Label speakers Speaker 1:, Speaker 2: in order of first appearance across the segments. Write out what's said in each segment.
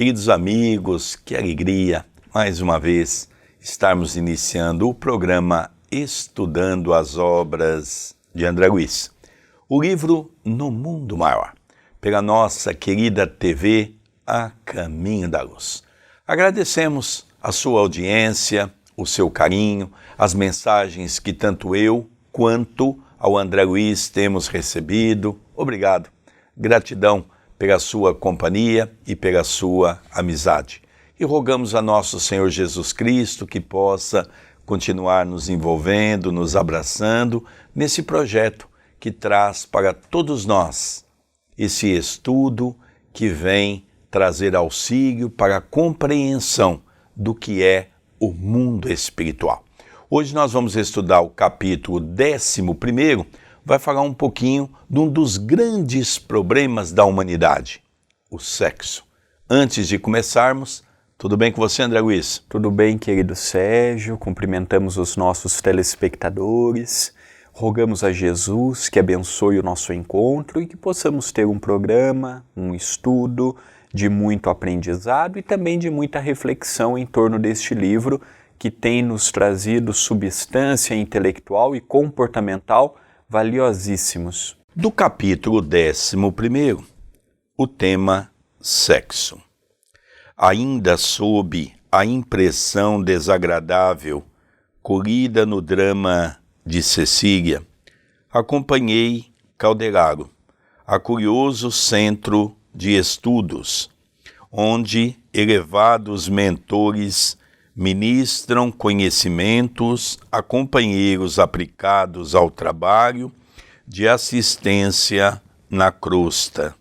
Speaker 1: Queridos amigos, que alegria, mais uma vez, estarmos iniciando o programa Estudando as Obras de André Luiz. O livro No Mundo Maior, pela nossa querida TV A Caminho da Luz. Agradecemos a sua audiência, o seu carinho, as mensagens que tanto eu quanto ao André Luiz temos recebido. Obrigado. Gratidão pela sua companhia e pela sua amizade. E rogamos a nosso Senhor Jesus Cristo que possa continuar nos envolvendo, nos abraçando nesse projeto que traz para todos nós esse estudo que vem trazer auxílio para a compreensão do que é o mundo espiritual. Hoje nós vamos estudar o capítulo 11º, vai falar um pouquinho de um dos grandes problemas da humanidade, o sexo. Antes de começarmos, tudo bem com você, André Luiz?
Speaker 2: Tudo bem, querido Sérgio, cumprimentamos os nossos telespectadores, rogamos a Jesus que abençoe o nosso encontro e que possamos ter um programa, um estudo de muito aprendizado e também de muita reflexão em torno deste livro que tem nos trazido substância intelectual e comportamental valiosíssimos.
Speaker 1: Do capítulo 11º, o tema sexo. Ainda sob a impressão desagradável colhida no drama de Cecília, acompanhei Calderaro a curioso centro de estudos, onde elevados mentores ministram conhecimentos a companheiros aplicados ao trabalho de assistência na crosta.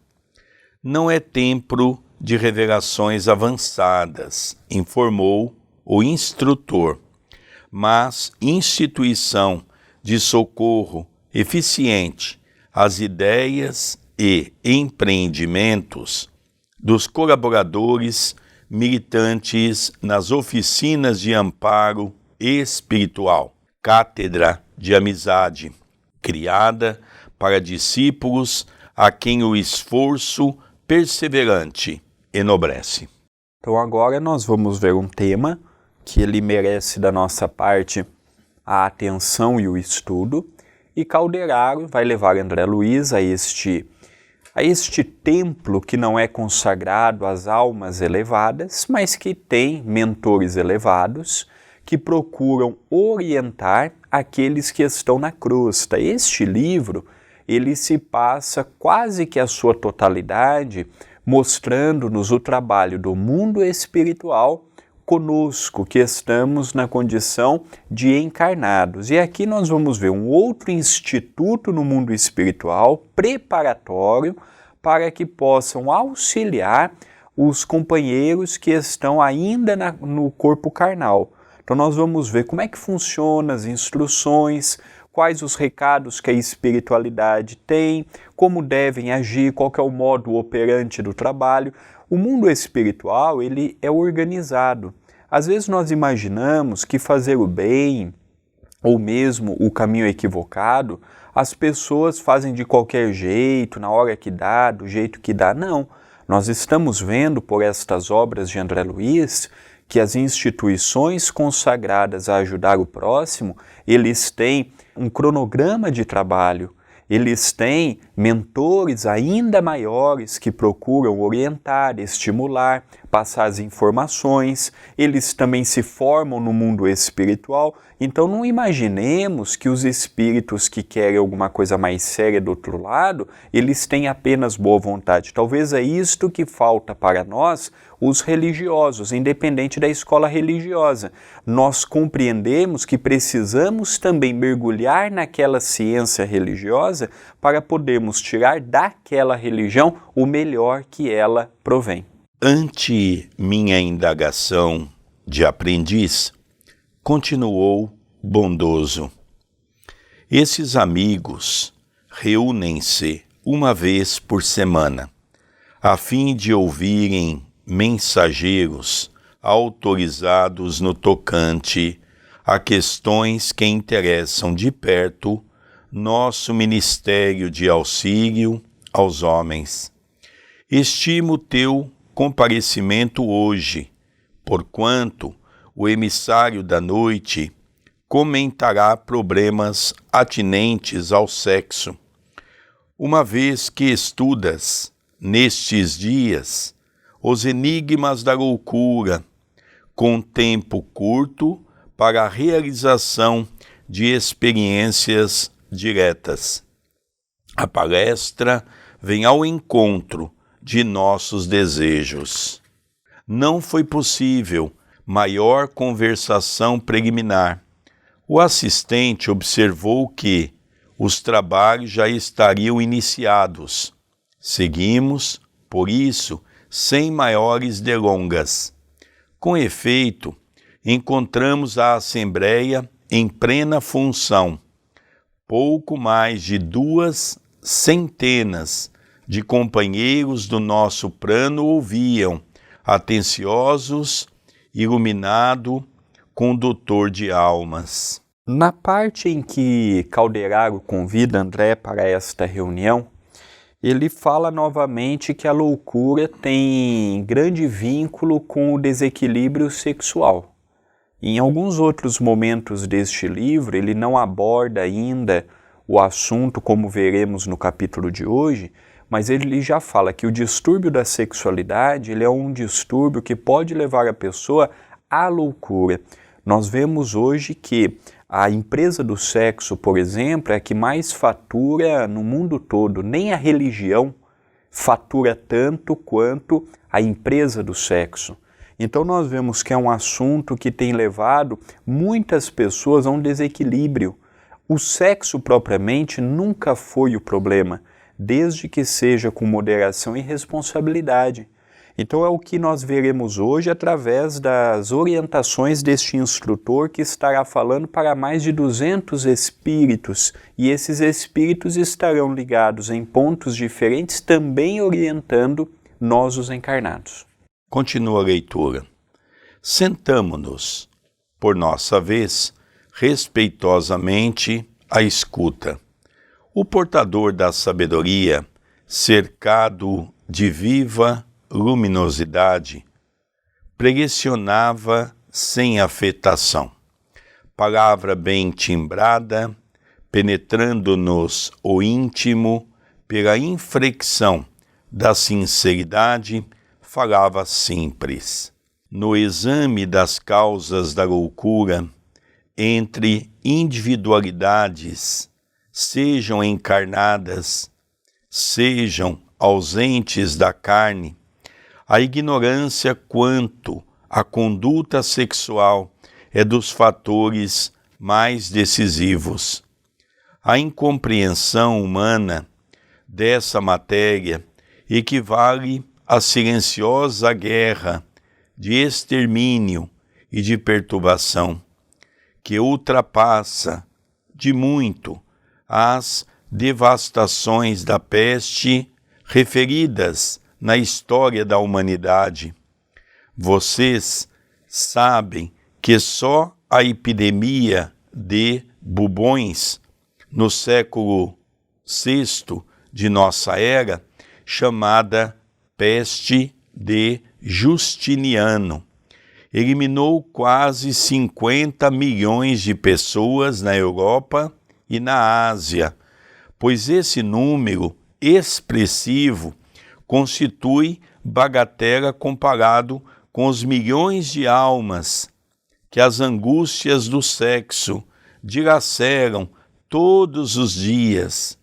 Speaker 1: Não é templo de revelações avançadas, informou o instrutor, mas instituição de socorro eficiente às ideias e empreendimentos dos colaboradores militantes nas oficinas de amparo espiritual, cátedra de amizade, criada para discípulos a quem o esforço perseverante enobrece.
Speaker 2: Então agora nós vamos ver um tema que ele merece da nossa parte a atenção e o estudo, e Calderaro vai levar André Luiz a este templo que não é consagrado às almas elevadas, mas que tem mentores elevados que procuram orientar aqueles que estão na crosta. Este livro, ele se passa quase que a sua totalidade mostrando-nos o trabalho do mundo espiritual conosco, que estamos na condição de encarnados. E aqui nós vamos ver um outro instituto no mundo espiritual, preparatório, para que possam auxiliar os companheiros que estão ainda no corpo carnal. Então nós vamos ver como é que funcionam as instruções, quais os recados que a espiritualidade tem, como devem agir, qual que é o modo operante do trabalho. O mundo espiritual, ele é organizado. Às vezes nós imaginamos que fazer o bem, ou mesmo o caminho equivocado, as pessoas fazem de qualquer jeito, na hora que dá, do jeito que dá. Não. Nós estamos vendo por estas obras de André Luiz que as instituições consagradas a ajudar o próximo, eles têm um cronograma de trabalho, eles têm mentores ainda maiores que procuram orientar, estimular, passar as informações, eles também se formam no mundo espiritual. Então não imaginemos que os espíritos que querem alguma coisa mais séria do outro lado, eles têm apenas boa vontade. Talvez é isto que falta para nós, os religiosos, independente da escola religiosa. Nós compreendemos que precisamos também mergulhar naquela ciência religiosa para podermos tirar daquela religião o melhor que ela provém.
Speaker 1: Ante minha indagação de aprendiz, continuou bondoso. Esses amigos reúnem-se uma vez por semana, a fim de ouvirem mensageiros autorizados no tocante a questões que interessam de perto nosso ministério de auxílio aos homens. Estimo teu comparecimento hoje, porquanto o emissário da noite comentará problemas atinentes ao sexo. Uma vez que estudas, nestes dias, os enigmas da loucura, com tempo curto para a realização de experiências diretas. A palestra vem ao encontro de nossos desejos. Não foi possível maior conversação preliminar. O assistente observou que os trabalhos já estariam iniciados. Seguimos, por isso, sem maiores delongas. Com efeito, encontramos a Assembleia em plena função. Pouco mais de 200 de companheiros do nosso plano ouviam, atenciosos, iluminado, condutor de almas.
Speaker 2: Na parte em que Calderaro convida André para esta reunião, ele fala novamente que a loucura tem grande vínculo com o desequilíbrio sexual. Em alguns outros momentos deste livro, ele não aborda ainda o assunto como veremos no capítulo de hoje, mas ele já fala que o distúrbio da sexualidade ele é um distúrbio que pode levar a pessoa à loucura. Nós vemos hoje que a empresa do sexo, por exemplo, é a que mais fatura no mundo todo. Nem a religião fatura tanto quanto a empresa do sexo. Então nós vemos que é um assunto que tem levado muitas pessoas a um desequilíbrio. O sexo propriamente nunca foi o problema, desde que seja com moderação e responsabilidade. Então é o que nós veremos hoje através das orientações deste instrutor que estará falando para mais de 200 espíritos, e esses espíritos estarão ligados em pontos diferentes, também orientando nós os encarnados.
Speaker 1: Continua a leitura. Sentamo-nos, por nossa vez, respeitosamente à escuta. O portador da sabedoria, cercado de viva luminosidade, pregonava sem afetação. Palavra bem timbrada, penetrando-nos o íntimo pela inflexão da sinceridade, falava simples. No exame das causas da loucura, entre individualidades, sejam encarnadas, sejam ausentes da carne, a ignorância quanto à conduta sexual é dos fatores mais decisivos. A incompreensão humana dessa matéria equivale à silenciosa guerra de extermínio e de perturbação, que ultrapassa de muito as devastações da peste referidas na história da humanidade. Vocês sabem que só a epidemia de bubões no século VI de nossa era, chamada peste de Justiniano, eliminou quase 50 milhões de pessoas na Europa e na Ásia, pois esse número expressivo constitui bagatela comparado com os milhões de almas que as angústias do sexo dilaceram todos os dias.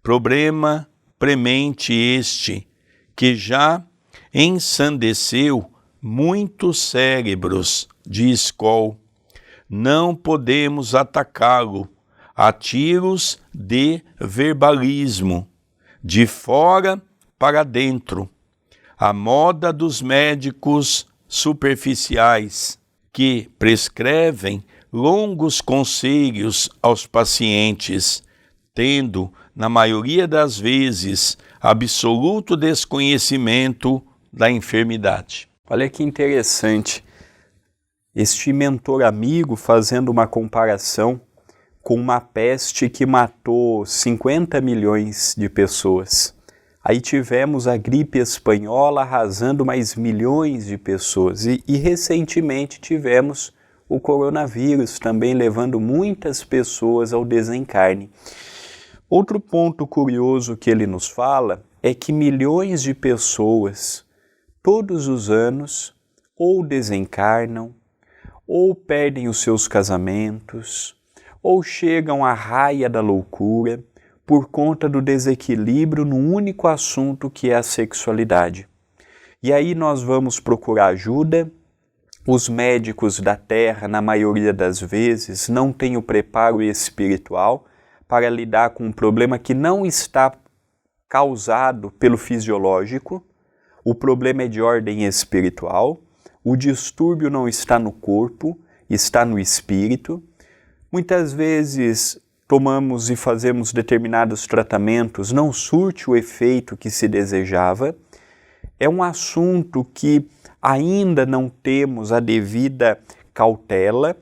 Speaker 1: Problema premente este, que já ensandeceu muitos cérebros de escol. Não podemos atacá-lo a tiros de verbalismo, de fora para dentro, a moda dos médicos superficiais, que prescrevem longos conselhos aos pacientes, tendo, na maioria das vezes, absoluto desconhecimento da enfermidade.
Speaker 2: Olha que interessante, este mentor amigo fazendo uma comparação com uma peste que matou 50 milhões de pessoas. Aí tivemos a gripe espanhola arrasando mais milhões de pessoas e recentemente tivemos o coronavírus também levando muitas pessoas ao desencarne. Outro ponto curioso que ele nos fala é que milhões de pessoas todos os anos ou desencarnam, ou perdem os seus casamentos, ou chegam à raia da loucura, por conta do desequilíbrio no único assunto que é a sexualidade. E aí nós vamos procurar ajuda. Os médicos da Terra, na maioria das vezes, não têm o preparo espiritual para lidar com um problema que não está causado pelo fisiológico. O problema é de ordem espiritual. O distúrbio não está no corpo, está no espírito. Muitas vezes tomamos e fazemos determinados tratamentos, não surte o efeito que se desejava. É um assunto que ainda não temos a devida cautela,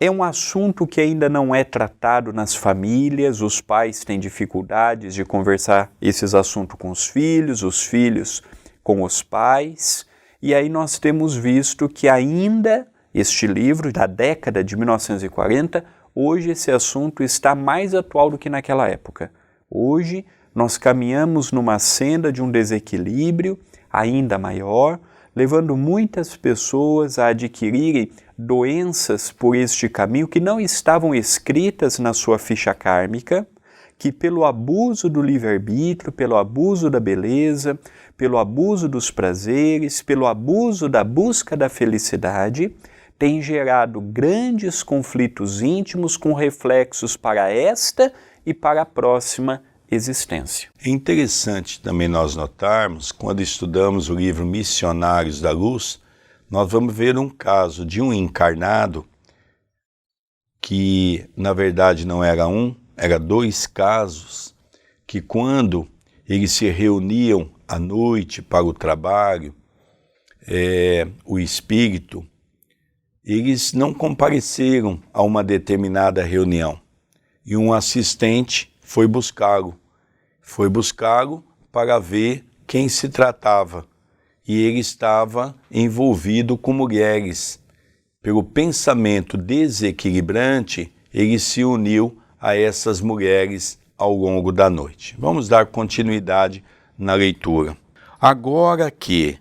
Speaker 2: é um assunto que ainda não é tratado nas famílias, os pais têm dificuldades de conversar esses assuntos com os filhos com os pais, e aí nós temos visto que ainda este livro, da década de 1940, hoje esse assunto está mais atual do que naquela época. Hoje nós caminhamos numa senda de um desequilíbrio ainda maior, levando muitas pessoas a adquirirem doenças por este caminho que não estavam escritas na sua ficha kármica, que pelo abuso do livre-arbítrio, pelo abuso da beleza, pelo abuso dos prazeres, pelo abuso da busca da felicidade, tem gerado grandes conflitos íntimos com reflexos para esta e para a próxima existência.
Speaker 1: É interessante também nós notarmos, quando estudamos o livro Missionários da Luz, nós vamos ver um caso de um encarnado que, na verdade, não era um, era dois casos, que quando eles se reuniam à noite para o trabalho, o espírito, eles não compareceram a uma determinada reunião. E um assistente foi buscá-lo para ver quem se tratava. E ele estava envolvido com mulheres. Pelo pensamento desequilibrante, ele se uniu a essas mulheres ao longo da noite. Vamos dar continuidade na leitura. Agora que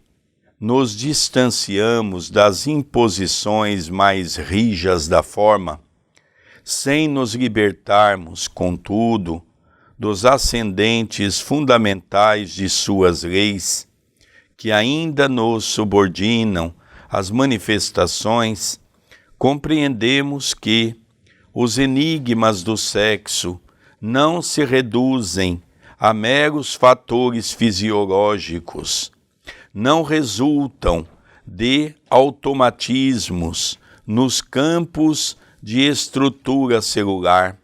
Speaker 1: nos distanciamos das imposições mais rijas da forma, sem nos libertarmos, contudo, dos ascendentes fundamentais de suas leis, que ainda nos subordinam às manifestações, compreendemos que os enigmas do sexo não se reduzem a meros fatores fisiológicos, não resultam de automatismos nos campos de estrutura celular,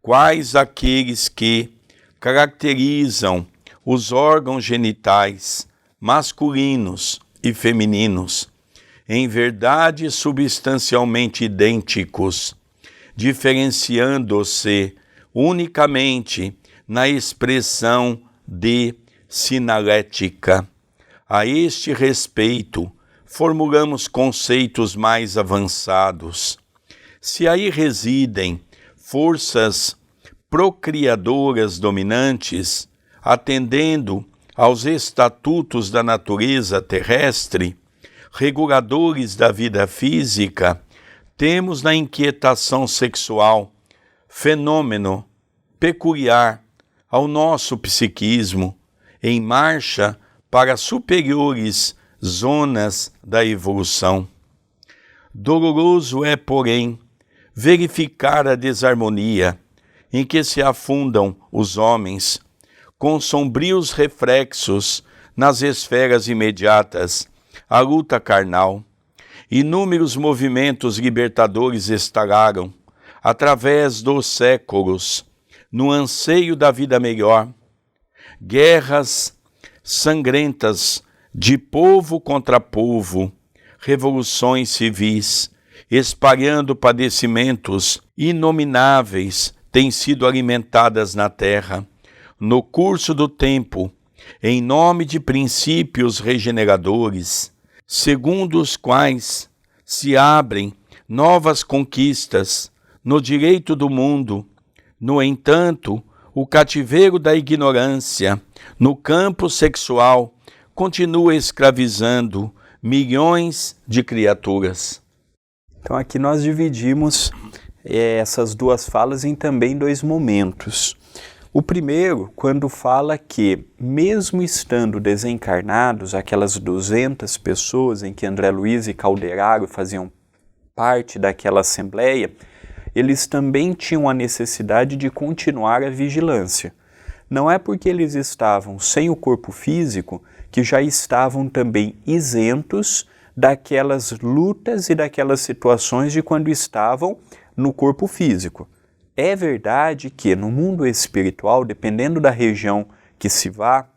Speaker 1: quais aqueles que caracterizam os órgãos genitais masculinos e femininos, em verdade substancialmente idênticos, diferenciando-se unicamente na expressão de sinalética. A este respeito, formulamos conceitos mais avançados. Se aí residem forças procriadoras dominantes, atendendo aos estatutos da natureza terrestre, reguladores da vida física, temos na inquietação sexual fenômeno peculiar ao nosso psiquismo, em marcha para superiores zonas da evolução. Doloroso é, porém, verificar a desarmonia em que se afundam os homens, com sombrios reflexos nas esferas imediatas, a luta carnal. Inúmeros movimentos libertadores estalaram, através dos séculos, no anseio da vida melhor. Guerras sangrentas de povo contra povo, revoluções civis, espalhando padecimentos inomináveis, têm sido alimentadas na terra. No curso do tempo, em nome de princípios regeneradores, segundo os quais se abrem novas conquistas no direito do mundo. No entanto, o cativeiro da ignorância no campo sexual continua escravizando milhões de criaturas.
Speaker 2: Então aqui nós dividimos essas duas falas em também dois momentos. O primeiro, quando fala que, mesmo estando desencarnados, aquelas 200 pessoas em que André Luiz e Calderaro faziam parte daquela assembleia, eles também tinham a necessidade de continuar a vigilância. Não é porque eles estavam sem o corpo físico que já estavam também isentos daquelas lutas e daquelas situações de quando estavam no corpo físico. É verdade que no mundo espiritual, dependendo da região que se vá,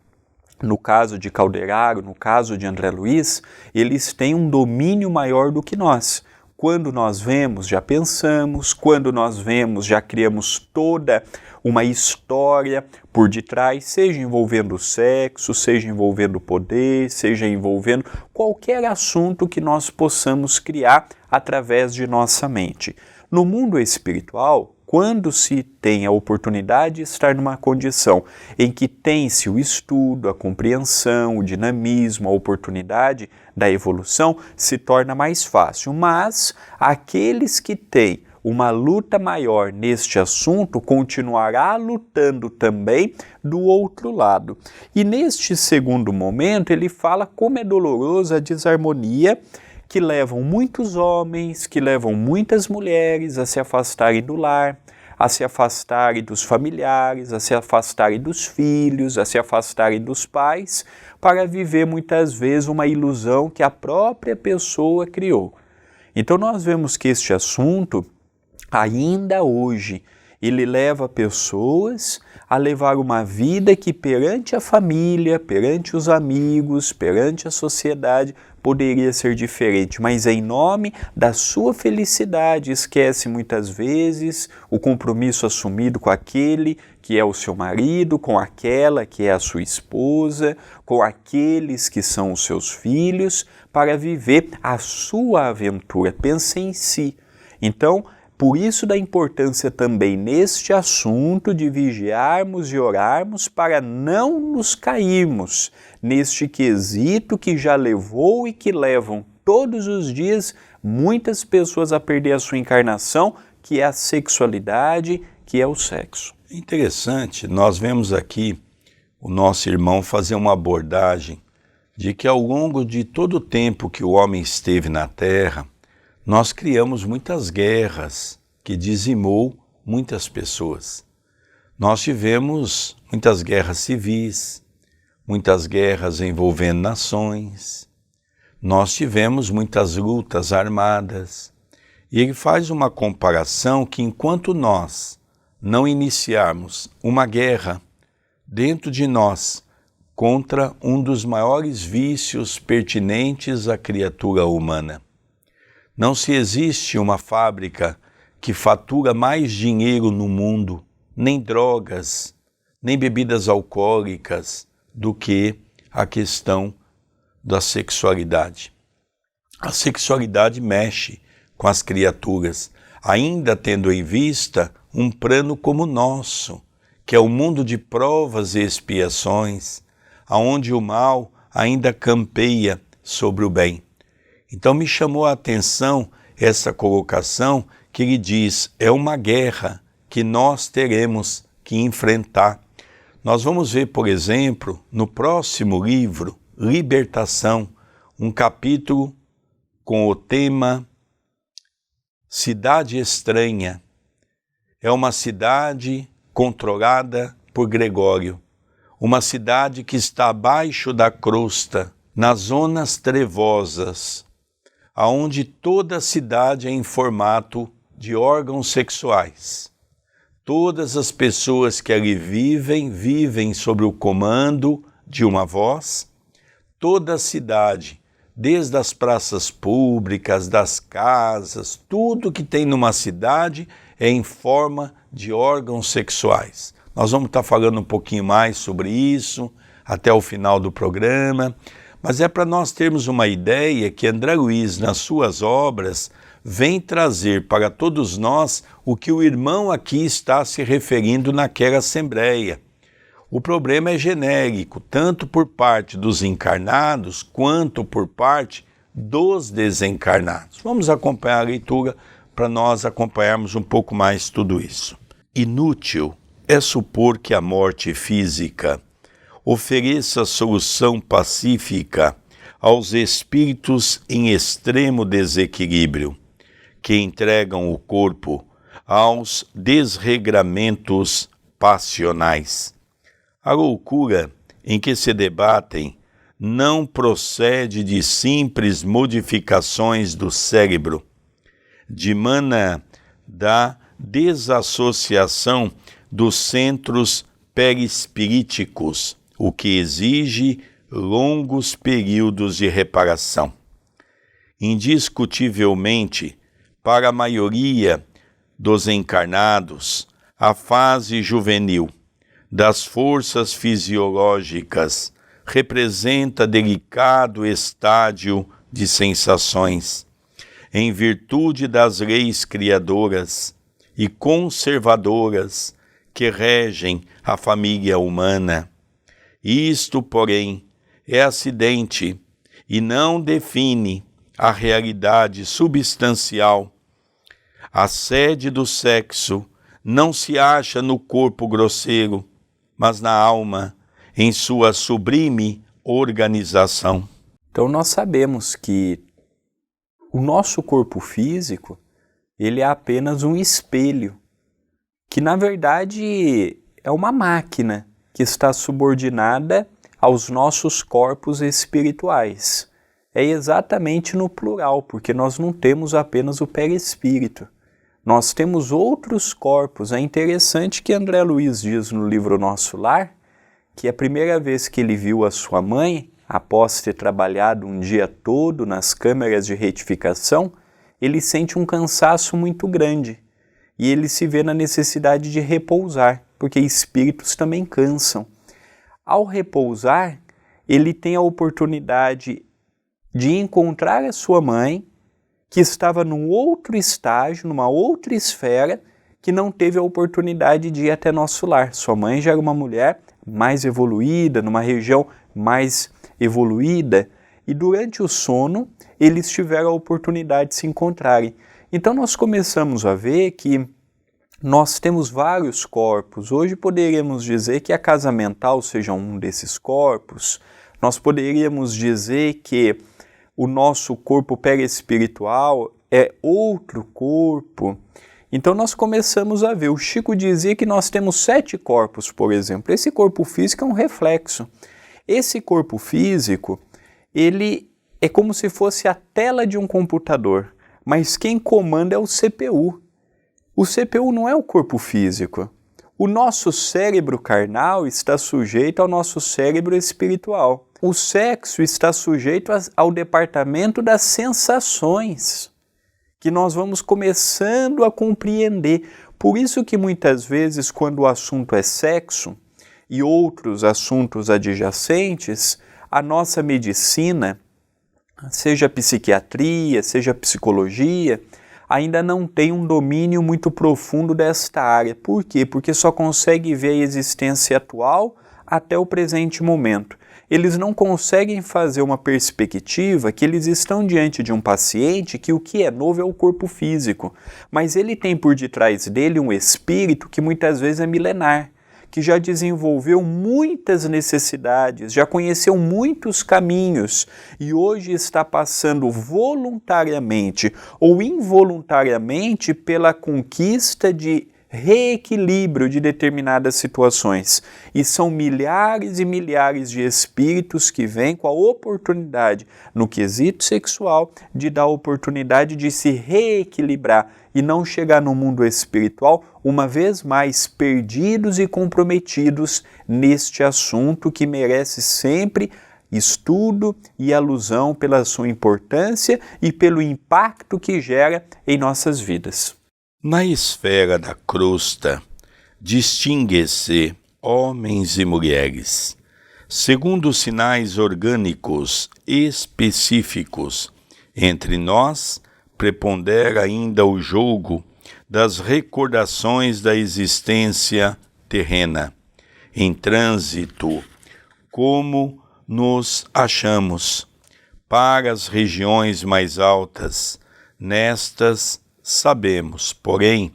Speaker 2: no caso de Calderaro, no caso de André Luiz, eles têm um domínio maior do que nós. Quando nós vemos, já pensamos, quando nós vemos, já criamos toda uma história por detrás, seja envolvendo o sexo, seja envolvendo o poder, seja envolvendo qualquer assunto que nós possamos criar através de nossa mente. No mundo espiritual, quando se tem a oportunidade de estar numa condição em que tem-se o estudo, a compreensão, o dinamismo, a oportunidade da evolução, se torna mais fácil. Mas aqueles que têm uma luta maior neste assunto continuará lutando também do outro lado. E neste segundo momento ele fala como é dolorosa a desarmonia que levam muitos homens, que levam muitas mulheres a se afastarem do lar, a se afastarem dos familiares, a se afastarem dos filhos, a se afastarem dos pais, para viver muitas vezes uma ilusão que a própria pessoa criou. Então nós vemos que este assunto, ainda hoje, ele leva pessoas a levar uma vida que perante a família, perante os amigos, perante a sociedade, poderia ser diferente, mas em nome da sua felicidade esquece muitas vezes o compromisso assumido com aquele que é o seu marido, com aquela que é a sua esposa, com aqueles que são os seus filhos, para viver a sua aventura. Pense em si. Então, por isso da importância também neste assunto de vigiarmos e orarmos para não nos cairmos neste quesito que já levou e que levam todos os dias muitas pessoas a perder a sua encarnação, que é a sexualidade, que é o sexo.
Speaker 1: Interessante, nós vemos aqui o nosso irmão fazer uma abordagem de que ao longo de todo o tempo que o homem esteve na Terra, nós criamos muitas guerras que dizimou muitas pessoas. Nós tivemos muitas guerras civis, muitas guerras envolvendo nações, nós tivemos muitas lutas armadas. E ele faz uma comparação que enquanto nós não iniciarmos uma guerra dentro de nós contra um dos maiores vícios pertinentes à criatura humana, não se existe uma fábrica que fatura mais dinheiro no mundo, nem drogas, nem bebidas alcoólicas, do que a questão da sexualidade. A sexualidade mexe com as criaturas, ainda tendo em vista um plano como o nosso, que é o mundo de provas e expiações, aonde o mal ainda campeia sobre o bem. Então me chamou a atenção essa colocação que ele diz, é uma guerra que nós teremos que enfrentar. Nós vamos ver, por exemplo, no próximo livro, Libertação, um capítulo com o tema Cidade Estranha. É uma cidade controlada por Gregório, uma cidade que está abaixo da crosta, nas zonas trevosas, aonde toda a cidade é em formato de órgãos sexuais. Todas as pessoas que ali vivem sob o comando de uma voz. Toda a cidade, desde as praças públicas, das casas, tudo que tem numa cidade é em forma de órgãos sexuais. Nós vamos estar falando um pouquinho mais sobre isso até o final do programa, mas é para nós termos uma ideia que André Luiz, nas suas obras, vem trazer para todos nós o que o irmão aqui está se referindo naquela assembleia. O problema é genérico, tanto por parte dos encarnados, quanto por parte dos desencarnados. Vamos acompanhar a leitura para nós acompanharmos um pouco mais tudo isso. Inútil é supor que a morte física ofereça solução pacífica aos espíritos em extremo desequilíbrio, que entregam o corpo aos desregramentos passionais. A loucura em que se debatem não procede de simples modificações do cérebro, dimana da desassociação dos centros perispiríticos, o que exige longos períodos de reparação. Indiscutivelmente, para a maioria dos encarnados, a fase juvenil das forças fisiológicas representa delicado estádio de sensações, em virtude das leis criadoras e conservadoras que regem a família humana. Isto, porém, é acidente e não define a realidade substancial. A sede do sexo não se acha no corpo grosseiro, mas na alma, em sua sublime organização.
Speaker 2: Então nós sabemos que o nosso corpo físico, ele é apenas um espelho, que na verdade é uma máquina que está subordinada aos nossos corpos espirituais. É exatamente no plural, porque nós não temos apenas o perispírito. Nós temos outros corpos. É interessante que André Luiz diz no livro Nosso Lar que a primeira vez que ele viu a sua mãe, após ter trabalhado um dia todo nas câmeras de retificação, ele sente um cansaço muito grande e ele se vê na necessidade de repousar, porque espíritos também cansam. Ao repousar, ele tem a oportunidade de encontrar a sua mãe, que estava num outro estágio, numa outra esfera, que não teve a oportunidade de ir até nosso lar. Sua mãe já era uma mulher mais evoluída, numa região mais evoluída, e durante o sono eles tiveram a oportunidade de se encontrarem. Então nós começamos a ver que nós temos vários corpos. Hoje poderíamos dizer que a casa mental seja um desses corpos. Nós poderíamos dizer que o nosso corpo perispiritual é outro corpo. Então nós começamos a ver. O Chico dizia que nós temos 7 corpos, por exemplo. Esse corpo físico é um reflexo. Esse corpo físico, ele é como se fosse a tela de um computador, mas quem comanda é o CPU. O CPU não é o corpo físico. O nosso cérebro carnal está sujeito ao nosso cérebro espiritual. O sexo está sujeito ao departamento das sensações, que nós vamos começando a compreender. Por isso que muitas vezes, quando o assunto é sexo e outros assuntos adjacentes, a nossa medicina, seja psiquiatria, seja psicologia, ainda não tem um domínio muito profundo desta área. Por quê? Porque só consegue ver a existência atual até o presente momento. Eles não conseguem fazer uma perspectiva que eles estão diante de um paciente que o que é novo é o corpo físico, mas ele tem por detrás dele um espírito que muitas vezes é milenar, que já desenvolveu muitas necessidades, já conheceu muitos caminhos e hoje está passando voluntariamente ou involuntariamente pela conquista de reequilíbrio de determinadas situações. E são milhares e milhares de espíritos que vêm com a oportunidade, no quesito sexual, de dar a oportunidade de se reequilibrar e não chegar no mundo espiritual, uma vez mais perdidos e comprometidos neste assunto que merece sempre estudo e alusão pela sua importância e pelo impacto que gera em nossas vidas.
Speaker 1: Na esfera da crosta, distingue-se homens e mulheres, segundo sinais orgânicos específicos. Entre nós, prepondera ainda o jogo das recordações da existência terrena. Em trânsito, como nos achamos, para as regiões mais altas. Nestas, sabemos, porém,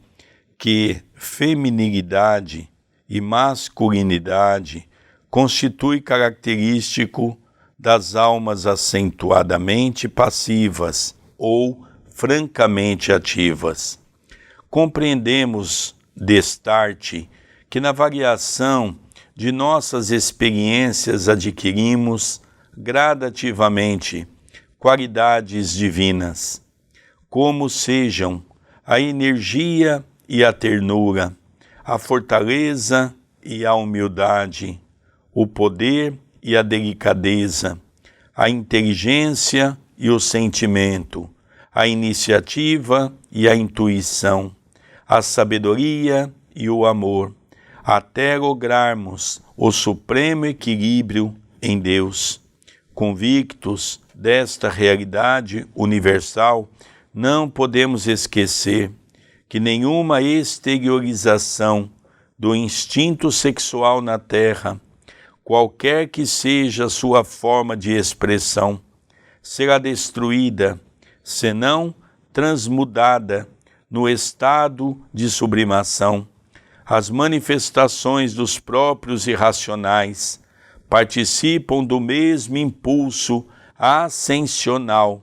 Speaker 1: que feminilidade e masculinidade constitui característico das almas acentuadamente passivas ou francamente ativas. Compreendemos, destarte, que na variação de nossas experiências adquirimos gradativamente qualidades divinas, como sejam a energia e a ternura, a fortaleza e a humildade, o poder e a delicadeza, a inteligência e o sentimento, a iniciativa e a intuição, a sabedoria e o amor, até lograrmos o supremo equilíbrio em Deus. Convictos desta realidade universal, não podemos esquecer que nenhuma exteriorização do instinto sexual na Terra, qualquer que seja sua forma de expressão, será destruída, senão transmudada no estado de sublimação. As manifestações dos próprios irracionais participam do mesmo impulso ascensional.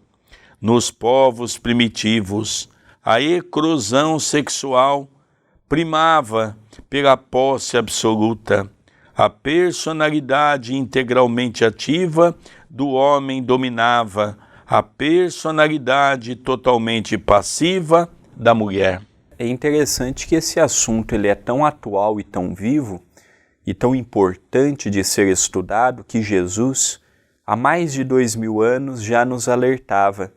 Speaker 1: Nos povos primitivos, a eclosão sexual primava pela posse absoluta. A personalidade integralmente ativa do homem dominava a personalidade totalmente passiva da mulher.
Speaker 2: É interessante que esse assunto ele é tão atual e tão vivo e tão importante de ser estudado que Jesus, há mais de 2000 anos, já nos alertava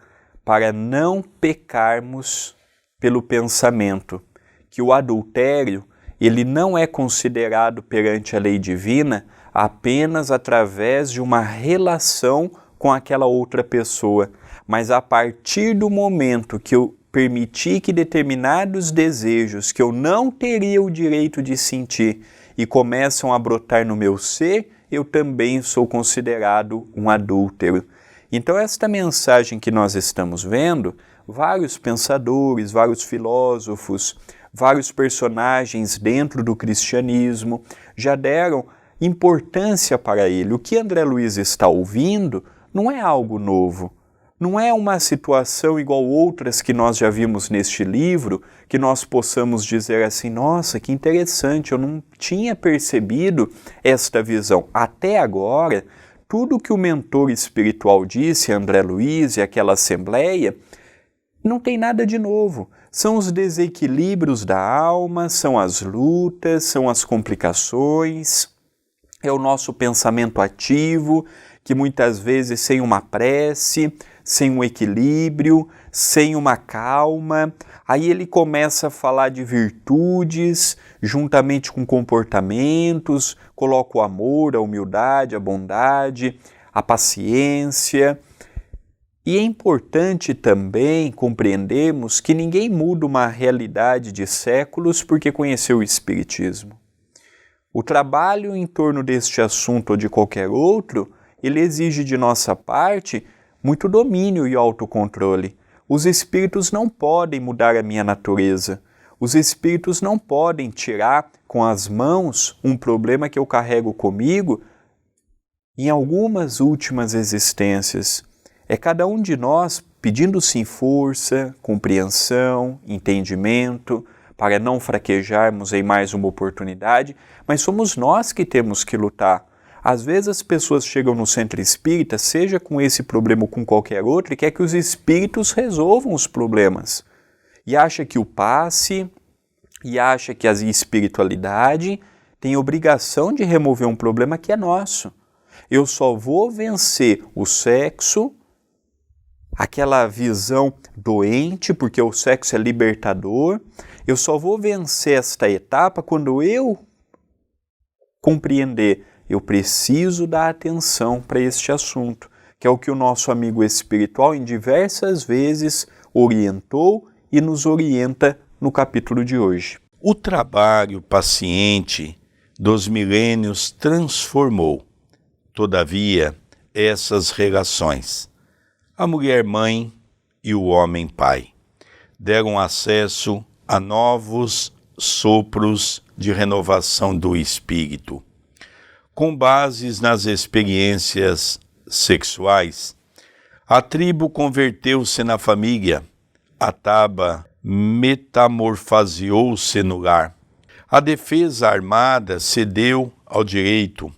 Speaker 2: para não pecarmos pelo pensamento, que o adultério ele não é considerado perante a lei divina apenas através de uma relação com aquela outra pessoa, mas a partir do momento que eu permitir que determinados desejos que eu não teria o direito de sentir e começam a brotar no meu ser, eu também sou considerado um adúltero. Então esta mensagem que nós estamos vendo, vários pensadores, vários filósofos, vários personagens dentro do cristianismo já deram importância para ele. O que André Luiz está ouvindo não é algo novo. Não é uma situação igual outras que nós já vimos neste livro, que nós possamos dizer assim, nossa, que interessante, eu não tinha percebido esta visão. Até agora, tudo que o mentor espiritual disse, André Luiz e aquela assembleia, não tem nada de novo. São os desequilíbrios da alma, são as lutas, são as complicações, é o nosso pensamento ativo, que muitas vezes sem uma prece, sem um equilíbrio, sem uma calma, aí ele começa a falar de virtudes, juntamente com comportamentos, coloca o amor, a humildade, a bondade, a paciência. E é importante também compreendermos que ninguém muda uma realidade de séculos porque conheceu o Espiritismo. O trabalho em torno deste assunto ou de qualquer outro, ele exige de nossa parte muito domínio e autocontrole. Os espíritos não podem mudar a minha natureza. Os espíritos não podem tirar com as mãos um problema que eu carrego comigo em algumas últimas existências. É cada um de nós pedindo sim força, compreensão, entendimento, para não fraquejarmos em mais uma oportunidade, mas somos nós que temos que lutar. Às vezes as pessoas chegam no centro espírita, seja com esse problema ou com qualquer outro, e quer que os espíritos resolvam os problemas. E acha que o passe, e acha que a espiritualidade tem obrigação de remover um problema que é nosso. Eu só vou vencer o sexo, aquela visão doente, porque o sexo é libertador, eu só vou vencer esta etapa quando eu compreender eu preciso dar atenção para este assunto, que é o que o nosso amigo espiritual em diversas vezes orientou e nos orienta no capítulo de hoje.
Speaker 1: O trabalho paciente dos milênios transformou, todavia, essas relações. A mulher mãe e o homem pai deram acesso a novos sopros de renovação do espírito. Com bases nas experiências sexuais, a tribo converteu-se na família, a taba metamorfoseou-se no lar, a defesa armada cedeu ao direito,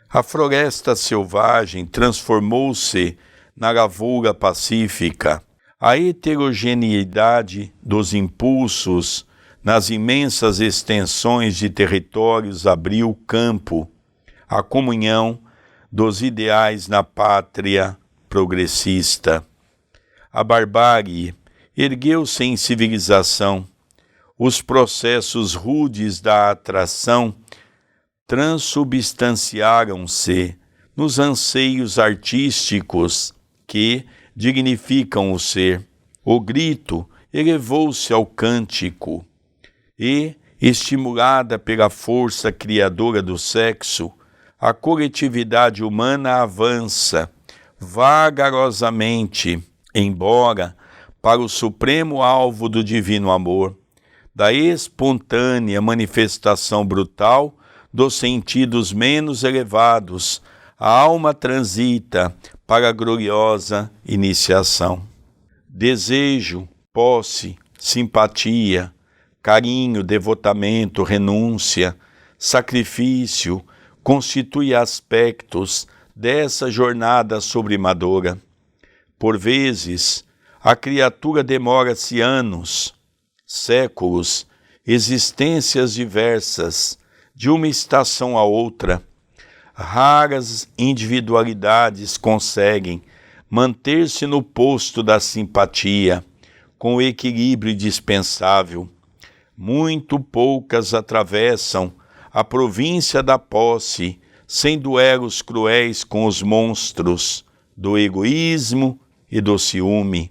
Speaker 1: a floresta selvagem transformou-se na lavoura pacífica, a heterogeneidade dos impulsos nas imensas extensões de territórios abriu campo, a comunhão dos ideais na pátria progressista. A barbárie ergueu-se em civilização, os processos rudes da atração transubstanciaram-se nos anseios artísticos que dignificam o ser. O grito elevou-se ao cântico e, estimulada pela força criadora do sexo, a coletividade humana avança vagarosamente, embora para o supremo alvo do divino amor, da espontânea manifestação brutal dos sentidos menos elevados, a alma transita para a gloriosa iniciação. Desejo, posse, simpatia, carinho, devotamento, renúncia, sacrifício, constituem aspectos dessa jornada sublimadora. Por vezes, a criatura demora-se anos, séculos, existências diversas, de uma estação a outra. Raras individualidades conseguem manter-se no posto da simpatia, com o equilíbrio indispensável. Muito poucas atravessam a província da posse, sem duelos cruéis com os monstros do egoísmo e do ciúme,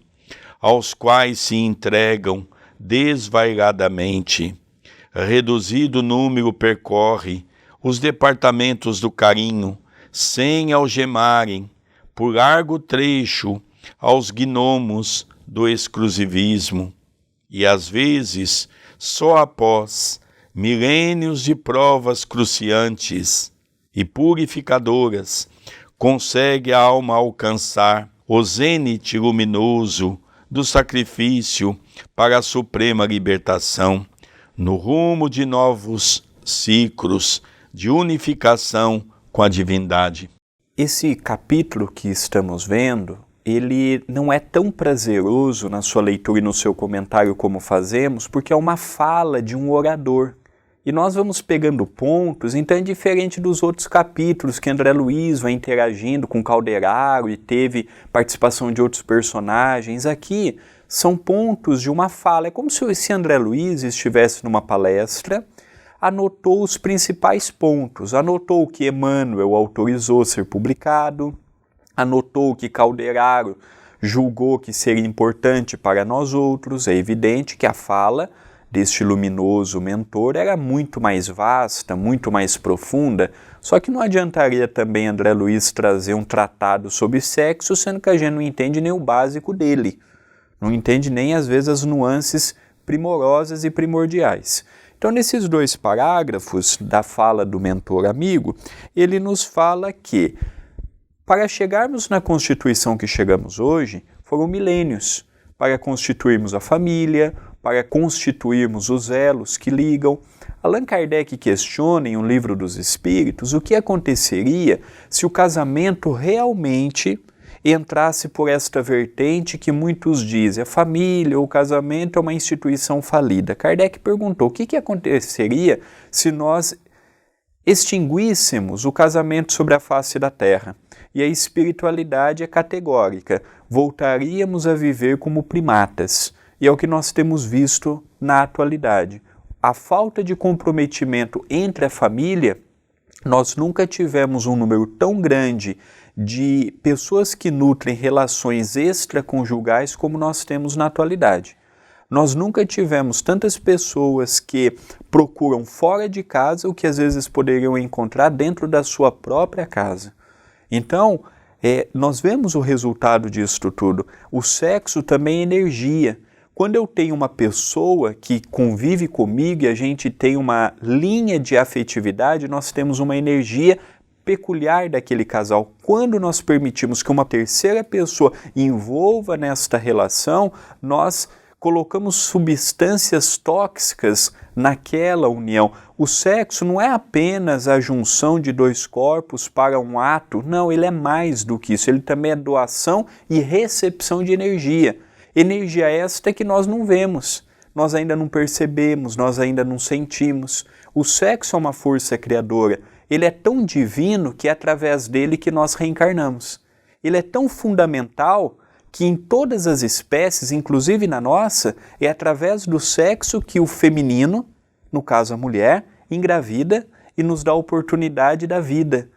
Speaker 1: aos quais se entregam desvairadamente. Reduzido número percorre os departamentos do carinho, sem algemarem, por largo trecho, aos gnomos do exclusivismo. E às vezes, só após milênios de provas cruciantes e purificadoras, consegue a alma alcançar o zênite luminoso do sacrifício para a suprema libertação, no rumo de novos ciclos de unificação com a divindade.
Speaker 2: Esse capítulo que estamos vendo, ele não é tão prazeroso na sua leitura e no seu comentário como fazemos, porque é uma fala de um orador. E nós vamos pegando pontos, então é diferente dos outros capítulos que André Luiz vai interagindo com Calderaro e teve participação de outros personagens. Aqui são pontos de uma fala. É como se André Luiz estivesse numa palestra, anotou os principais pontos, anotou que Emmanuel autorizou ser publicado, anotou que Calderaro julgou que seria importante para nós outros. É evidente que a fala deste luminoso mentor era muito mais vasta, muito mais profunda, só que não adiantaria também André Luiz trazer um tratado sobre sexo, sendo que a gente não entende nem o básico dele, não entende nem às vezes as nuances primorosas e primordiais. Então, nesses dois parágrafos da fala do mentor amigo, ele nos fala que, para chegarmos na constituição que chegamos hoje, foram milênios, para constituirmos a família, para constituirmos os elos que ligam. Allan Kardec questiona em um livro dos Espíritos o que aconteceria se o casamento realmente entrasse por esta vertente que muitos dizem, a família ou o casamento é uma instituição falida. Kardec perguntou o que aconteceria se nós extinguíssemos o casamento sobre a face da Terra. E a espiritualidade é categórica, voltaríamos a viver como primatas. E é o que nós temos visto na atualidade. A falta de comprometimento entre a família nós nunca tivemos um número tão grande de pessoas que nutrem relações extraconjugais como nós temos na atualidade. Nós nunca tivemos tantas pessoas que procuram fora de casa o que às vezes poderiam encontrar dentro da sua própria casa. Então, nós vemos o resultado disso tudo. O sexo também é energia. Quando eu tenho uma pessoa que convive comigo e a gente tem uma linha de afetividade, nós temos uma energia peculiar daquele casal. Quando nós permitimos que uma terceira pessoa envolva nesta relação, nós colocamos substâncias tóxicas naquela união. O sexo não é apenas a junção de dois corpos para um ato, não, ele é mais do que isso, ele também é doação e recepção de energia. Energia esta que nós não vemos, nós ainda não percebemos, nós ainda não sentimos. O sexo é uma força criadora, ele é tão divino que é através dele que nós reencarnamos. Ele é tão fundamental que em todas as espécies, inclusive na nossa, é através do sexo que o feminino, no caso a mulher, engravida e nos dá a oportunidade da vida.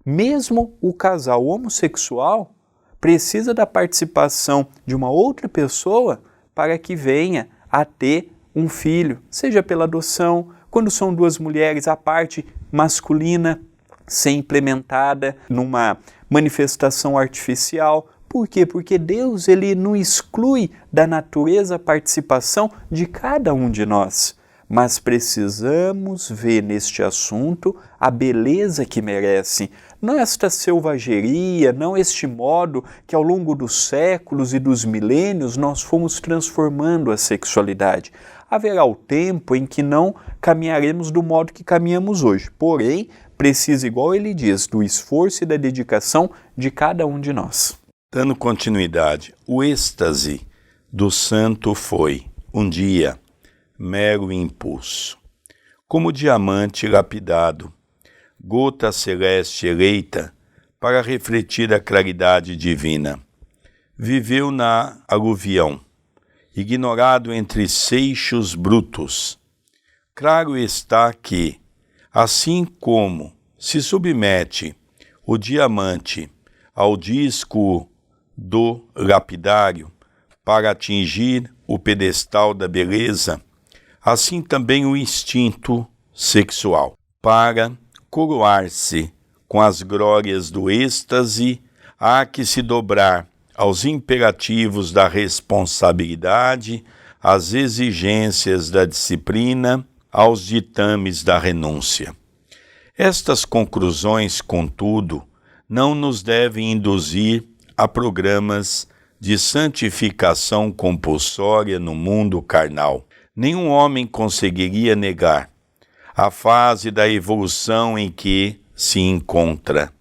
Speaker 2: Mesmo o casal homossexual precisa da participação de uma outra pessoa para que venha a ter um filho, seja pela adoção, quando são duas mulheres, a parte masculina ser implementada numa manifestação artificial. Por quê? Porque Deus ele não exclui da natureza a participação de cada um de nós. Mas precisamos ver neste assunto a beleza que merece. Não esta selvageria, não este modo que ao longo dos séculos e dos milênios nós fomos transformando a sexualidade. Haverá o tempo em que não caminharemos do modo que caminhamos hoje. Porém, precisa, igual ele diz, do esforço e da dedicação de cada um de nós.
Speaker 1: Dando continuidade, o êxtase do santo foi, um dia, mero impulso. Como diamante lapidado, gota celeste eleita para refletir a claridade divina. Viveu na aluvião, ignorado entre seixos brutos. Claro está que, assim como se submete o diamante ao disco do lapidário para atingir o pedestal da beleza, assim também o instinto sexual, para coroar-se com as glórias do êxtase, há que se dobrar aos imperativos da responsabilidade, às exigências da disciplina, aos ditames da renúncia. Estas conclusões, contudo, não nos devem induzir a programas de santificação compulsória no mundo carnal. Nenhum homem conseguiria negar a fase da evolução em que se encontra.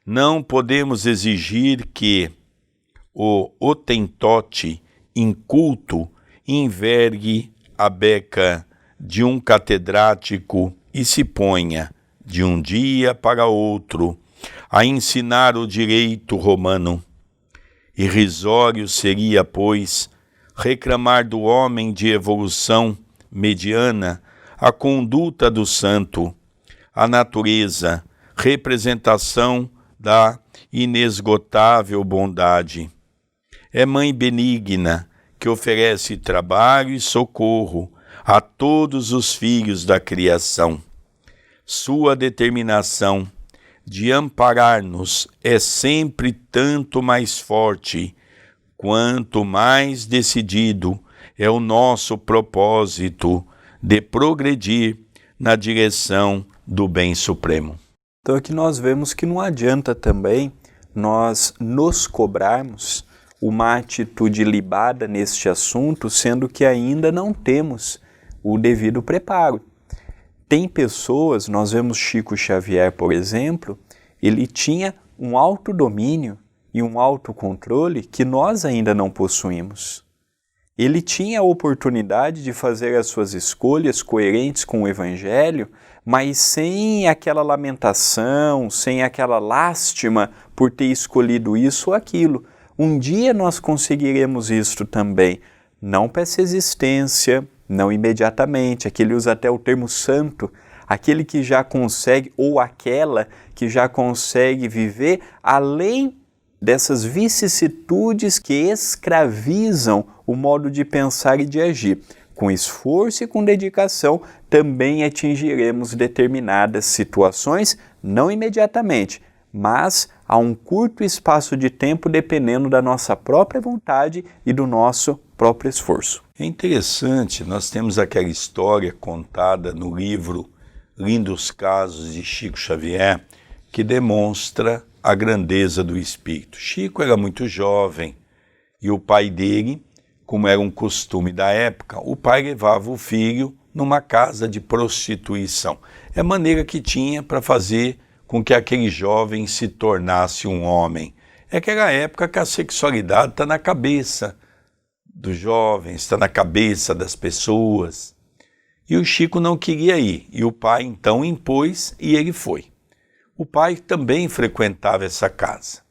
Speaker 1: Não podemos exigir que o Hotentote inculto envergue a beca de um catedrático e se ponha, de um dia para outro, a ensinar o direito romano. Irrisório seria, pois, reclamar do homem de evolução mediana a conduta do santo, a natureza, representação da inesgotável bondade. É mãe benigna que oferece trabalho e socorro a todos os filhos da criação. Sua determinação de amparar-nos é sempre tanto mais forte, quanto mais decidido é o nosso propósito de progredir na direção do bem supremo.
Speaker 2: Então aqui nós vemos que não adianta também nós nos cobrarmos uma atitude libada neste assunto, sendo que ainda não temos o devido preparo. Tem pessoas, nós vemos Chico Xavier, por exemplo, ele tinha um autodomínio e um autocontrole que nós ainda não possuímos. Ele tinha a oportunidade de fazer as suas escolhas coerentes com o Evangelho, mas sem aquela lamentação, sem aquela lástima por ter escolhido isso ou aquilo. Um dia nós conseguiremos isto também, não para essa existência, não imediatamente. Aqui ele usa até o termo santo, aquele que já consegue, ou aquela que já consegue viver além dessas vicissitudes que escravizam o modo de pensar e de agir. Com esforço e com dedicação, também atingiremos determinadas situações, não imediatamente, mas a um curto espaço de tempo, dependendo da nossa própria vontade e do nosso próprio esforço.
Speaker 1: É interessante, nós temos aquela história contada no livro Lindos Casos de Chico Xavier, que demonstra a grandeza do espírito. Chico era muito jovem e o pai dele, como era um costume da época, o pai levava o filho numa casa de prostituição. É a maneira que tinha para fazer com que aquele jovem se tornasse um homem. É aquela época que a sexualidade está na cabeça dos jovens, está na cabeça das pessoas. E o Chico não queria ir, e o pai então impôs e ele foi. O pai também frequentava essa casa.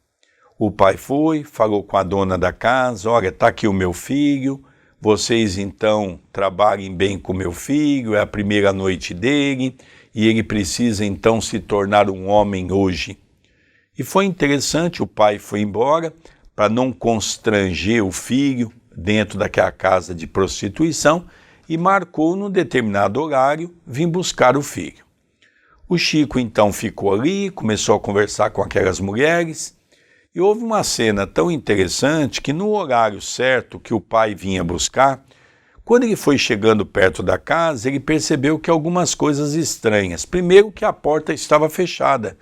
Speaker 1: O pai foi, falou com a dona da casa, olha, está aqui o meu filho, vocês então trabalhem bem com o meu filho, é a primeira noite dele, e ele precisa então se tornar um homem hoje. E foi interessante, o pai foi embora, para não constranger o filho dentro daquela casa de prostituição, e marcou num determinado horário vir buscar o filho. O Chico então ficou ali, começou a conversar com aquelas mulheres, e houve uma cena tão interessante que no horário certo que o pai vinha buscar, quando ele foi chegando perto da casa, ele percebeu que algumas coisas estranhas. Primeiro que a porta estava fechada.